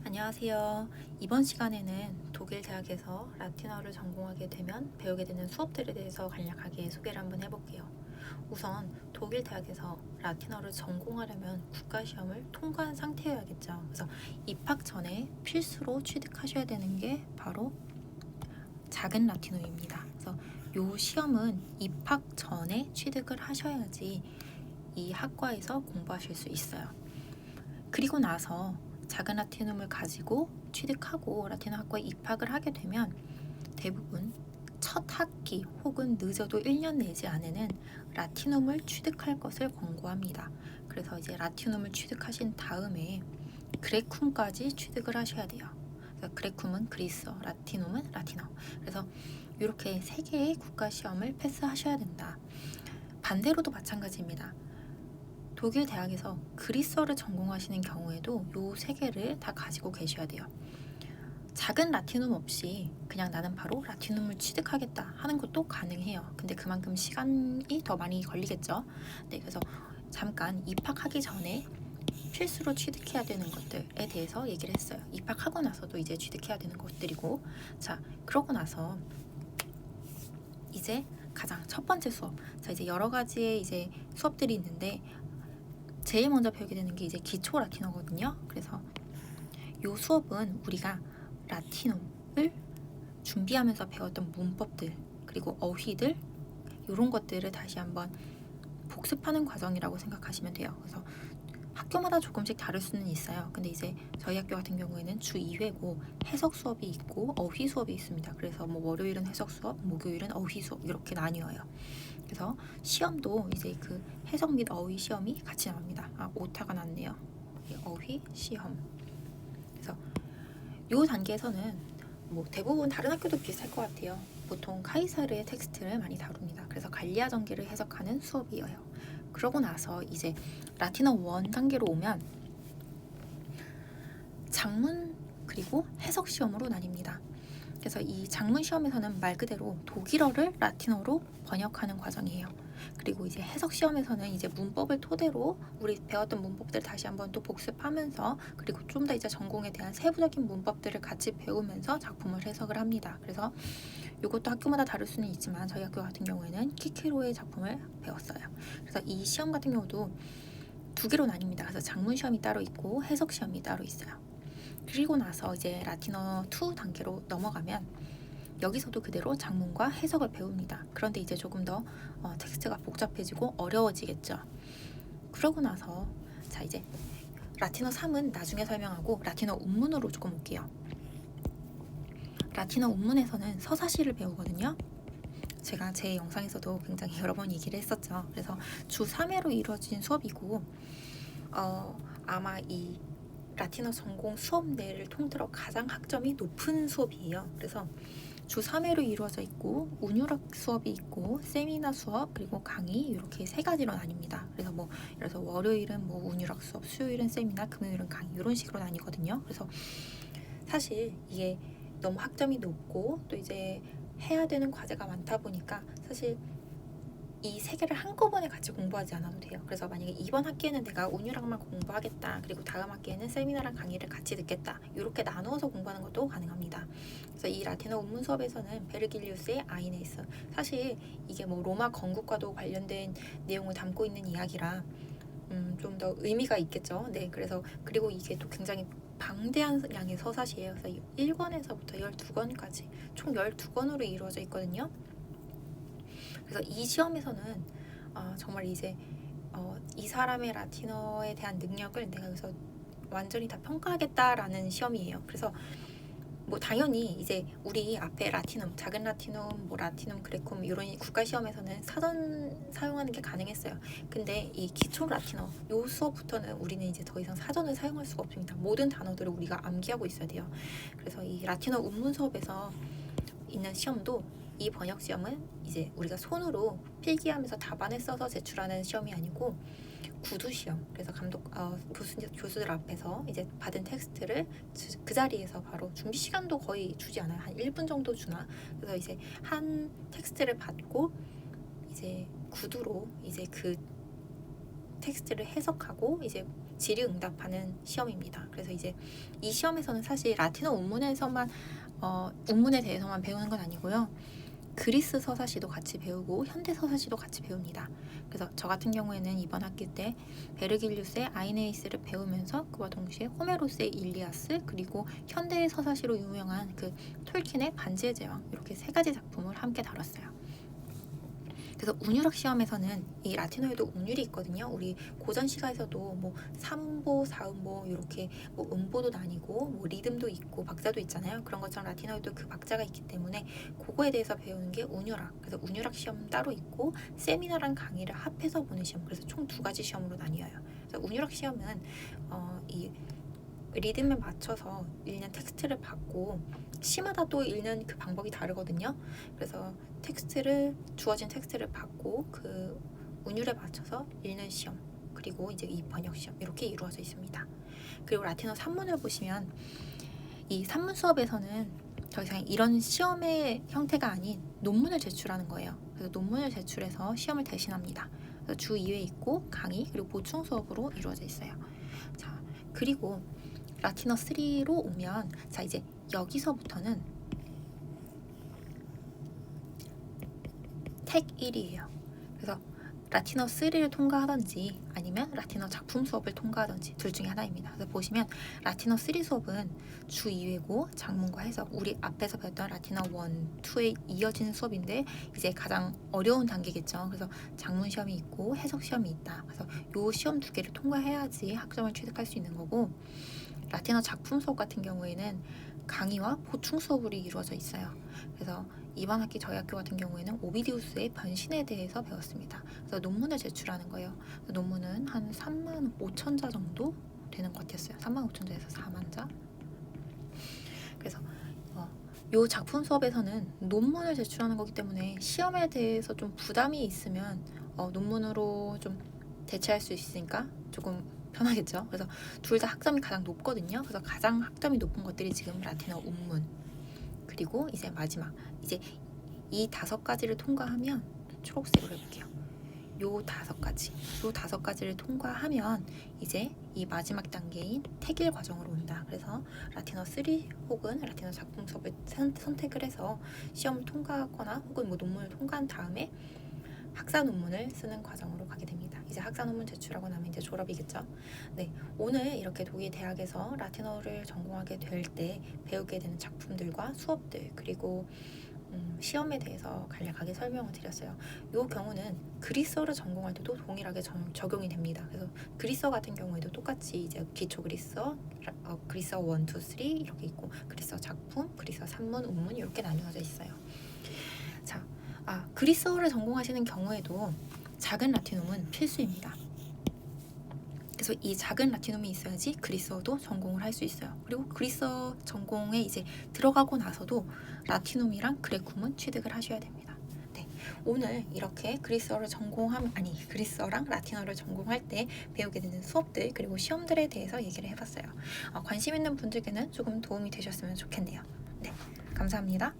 안녕하세요. 이번 시간에는 독일 대학에서 라틴어를 전공하게 되면 배우게 되는 수업들에 대해서 간략하게 소개를 한번 해볼게요. 우선 독일 대학에서 라틴어를 전공하려면 국가시험을 통과한 상태여야겠죠. 그래서 입학 전에 필수로 취득하셔야 되는 게 바로 작은 라틴어입니다. 그래서 이 시험은 입학 전에 취득을 하셔야지 이 학과에서 공부하실 수 있어요. 그리고 나서 작은 라틴음을 가지고 취득하고 라틴어 학과에 입학을 하게 되면 대부분 첫 학기 혹은 늦어도 1년 내지 안에는 라틴음을 취득할 것을 권고합니다. 그래서 이제 라틴음을 취득하신 다음에 그레쿰까지 취득을 하셔야 돼요. 그레쿰은 그리스어, 라틴음은 라틴어. 그래서 이렇게 세 개의 국가 시험을 패스하셔야 된다. 반대로도 마찬가지입니다. 독일 대학에서 그리스어를 전공하시는 경우에도 요 세 개를 다 가지고 계셔야 돼요. 작은 라틴음 없이 그냥 나는 바로 라틴음을 취득하겠다 하는 것도 가능해요. 근데 그만큼 시간이 더 많이 걸리겠죠. 네, 그래서 잠깐 입학하기 전에 필수로 취득해야 되는 것들에 대해서 얘기를 했어요. 입학하고 나서도 이제 취득해야 되는 것들이고, 자, 그러고 나서 이제 가장 첫 번째 수업. 자, 이제 여러 가지의 이제 수업들이 있는데 제일 먼저 배우게 되는 게 이제 기초 라틴어거든요. 그래서 이 수업은 우리가 라틴어를 준비하면서 배웠던 문법들 그리고 어휘들 이런 것들을 다시 한번 복습하는 과정이라고 생각하시면 돼요. 그래서 학교마다 조금씩 다를 수는 있어요. 근데 이제 저희 학교 같은 경우에는 주 2회고 해석 수업이 있고 어휘 수업이 있습니다. 그래서 뭐 월요일은 해석 수업, 목요일은 어휘 수업 이렇게 나뉘어요. 그래서 시험도 이제 그 해석 및 어휘 시험이 같이 나옵니다. 오타가 났네요. 어휘 시험. 그래서 이 단계에서는 뭐 대부분 다른 학교도 비슷할 것 같아요. 보통 카이사르의 텍스트를 많이 다룹니다. 그래서 갈리아 전기를 해석하는 수업이에요. 그러고 나서 이제 라틴어 1 단계로 오면 작문 그리고 해석 시험으로 나뉩니다. 그래서 이 작문 시험에서는 말 그대로 독일어를 라틴어로 번역하는 과정이에요. 그리고 이제 해석 시험에서는 이제 문법을 토대로 우리 배웠던 문법들 다시 한번 또 복습하면서 그리고 좀 더 이제 전공에 대한 세부적인 문법들을 같이 배우면서 작품을 해석을 합니다. 그래서 이것도 학교마다 다를 수는 있지만 저희 학교 같은 경우에는 키케로의 작품을 배웠어요. 그래서 이 시험 같은 경우도 두 개로 나뉩니다. 그래서 작문 시험이 따로 있고 해석 시험이 따로 있어요. 그리고 나서 이제 라틴어 2 단계로 넘어가면 여기서도 그대로 작문과 해석을 배웁니다. 그런데 이제 조금 더 텍스트가 복잡해지고 어려워지겠죠. 그러고 나서 자 이제 라틴어 3은 나중에 설명하고 라틴어 운문으로 조금 올게요. 라틴어 운문에서는 서사시를 배우거든요. 제가 제 영상에서도 굉장히 여러 번 얘기를 했었죠. 그래서 주 3회로 이루어진 수업이고 아마 이 라틴어 전공 수업 내를 통틀어 가장 학점이 높은 수업이에요. 그래서 주 3회로 이루어져 있고 운율학 수업이 있고 세미나 수업 그리고 강의 이렇게 세 가지로 나뉩니다. 그래서 뭐 예를 들어서 월요일은 뭐 운율학 수업, 수요일은 세미나, 금요일은 강의 이런 식으로 나뉘거든요. 그래서 사실 이게 너무 학점이 높고 또 이제 해야 되는 과제가 많다 보니까 사실 이 세 개를 한꺼번에 같이 공부하지 않아도 돼요. 그래서 만약에 이번 학기에는 내가 운율학만 공부하겠다. 그리고 다음 학기에는 세미나랑 강의를 같이 듣겠다. 이렇게 나누어서 공부하는 것도 가능합니다. 그래서 이 라틴어 운문 수업에서는 베르길리우스의 아이네스. 사실 이게 뭐 로마 건국과도 관련된 내용을 담고 있는 이야기라 좀 더 의미가 있겠죠. 네, 그래서 그리고 이게 또 굉장히 방대한 양의 서사시예요. 그래서 1권에서부터 12권까지 총 12권으로 이루어져 있거든요. 그래서 이 시험에서는 정말 이제 이 사람의 라틴어에 대한 능력을 내가 여기서 완전히 다 평가하겠다라는 시험이에요. 그래서 뭐 당연히 이제 우리 앞에 라틴음, 작은 라틴음, 뭐 라틴음, 그레콤 이런 국가 시험에서는 사전 사용하는 게 가능했어요. 근데 이 기초 라틴어 요 수업부터는 우리는 이제 더 이상 사전을 사용할 수가 없습니다. 모든 단어들을 우리가 암기하고 있어야 돼요. 그래서 이 라틴어 운문 수업에서 있는 시험도 이 번역 시험은 이제 우리가 손으로 필기하면서 답안을 써서 제출하는 시험이 아니고 구두 시험. 그래서 교수들 앞에서 이제 받은 텍스트를 그 자리에서 바로 준비 시간도 거의 주지 않아요. 한 1분 정도 주나. 그래서 이제 한 텍스트를 받고 이제 구두로 이제 그 텍스트를 해석하고 이제 질의응답하는 시험입니다. 그래서 이제 이 시험에서는 사실 라틴어 원문에서만 원문에 대해서만 배우는 건 아니고요. 그리스 서사시도 같이 배우고 현대 서사시도 같이 배웁니다. 그래서 저 같은 경우에는 이번 학기 때 베르길리우스의 아이네이스를 배우면서 그와 동시에 호메로스의 일리아스 그리고 현대 서사시로 유명한 그 톨킨의 반지의 제왕 이렇게 세 가지 작품을 함께 다뤘어요. 그래서 운율학 시험에서는 이 라틴어에도 운율이 있거든요. 우리 고전 시가에서도 뭐 3음보, 4음보 이렇게 뭐 음보도 나뉘고 뭐 리듬도 있고 박자도 있잖아요. 그런 것처럼 라틴어에도 그 박자가 있기 때문에 그거에 대해서 배우는 게 운율학. 그래서 운율학 시험 따로 있고 세미나랑 강의를 합해서 보는 시험. 그래서 총 2가지 시험으로 나뉘어요. 그래서 운율학 시험은 이 리듬에 맞춰서 읽는 텍스트를 받고 시마다 또 읽는 그 방법이 다르거든요. 그래서 주어진 텍스트를 받고 그 운율에 맞춰서 읽는 시험 그리고 이제 이 번역 시험 이렇게 이루어져 있습니다. 그리고 라틴어 산문을 보시면 이 산문 수업에서는 더 이상 이런 시험의 형태가 아닌 논문을 제출하는 거예요. 그래서 논문을 제출해서 시험을 대신합니다. 그래서 주 2회 있고 강의 그리고 보충 수업으로 이루어져 있어요. 자, 그리고 라틴어 3로 오면 자 이제 여기서부터는 택 1이에요. 그래서 라틴어 3를 통과하든지 아니면 라틴어 작품 수업을 통과하든지 둘 중에 하나입니다. 그래서 보시면 라틴어 3 수업은 주 2회고 장문과 해석 우리 앞에서 배웠던 라틴어 1, 2에 이어지는 수업인데 이제 가장 어려운 단계겠죠. 그래서 장문 시험이 있고 해석 시험이 있다. 그래서 요 시험 2개를 통과해야지 학점을 취득할 수 있는 거고 라틴어 작품 수업 같은 경우에는 강의와 보충 수업으로 이루어져 있어요. 그래서 이번 학기 저희 학교 같은 경우에는 오비디우스의 변신에 대해서 배웠습니다. 그래서 논문을 제출하는 거예요. 논문은 한 35,000자 정도 되는 것 같았어요. 35,000자에서 40,000자. 그래서 요 작품 수업에서는 논문을 제출하는 거기 때문에 시험에 대해서 좀 부담이 있으면 논문으로 좀 대체할 수 있으니까 조금 편하겠죠. 그래서 둘 다 학점이 가장 높거든요. 그래서 가장 학점이 높은 것들이 지금 라틴어 원문 그리고 이제 마지막 이제 이 5가지를 통과하면 초록색으로 해볼게요. 요 5가지를 통과하면 이제 이 마지막 단계인 택일 과정으로 온다. 그래서 라틴어 3 혹은 라틴어 작품 수업을 선택을 해서 시험을 통과하거나 혹은 뭐 논문을 통과한 다음에 학사 논문을 쓰는 과정으로 가게 됩니다. 이제 학사 논문 제출하고 나면 이제 졸업이겠죠. 네, 오늘 이렇게 독일 대학에서 라틴어를 전공하게 될 때 배우게 되는 작품들과 수업들 그리고 시험에 대해서 간략하게 설명을 드렸어요. 이 경우는 그리스어를 전공할 때도 동일하게 적용이 됩니다. 그래서 그리스어 같은 경우에도 똑같이 이제 기초 그리스어, 그리스어 1, 2, 3 이렇게 있고 그리스어 작품, 그리스어 산문, 운문 이렇게 나뉘어져 있어요. 자, 그리스어를 전공하시는 경우에도 작은 라틴음은 필수입니다. 그래서 이 작은 라틴음이 있어야지 그리스어도 전공을 할 수 있어요. 그리고 그리스어 전공에 이제 들어가고 나서도 라틴음이랑 그레쿰은 취득을 하셔야 됩니다. 네, 오늘 이렇게 그리스어랑 라틴어를 전공할 때 배우게 되는 수업들 그리고 시험들에 대해서 얘기를 해봤어요. 관심 있는 분들께는 조금 도움이 되셨으면 좋겠네요. 네, 감사합니다.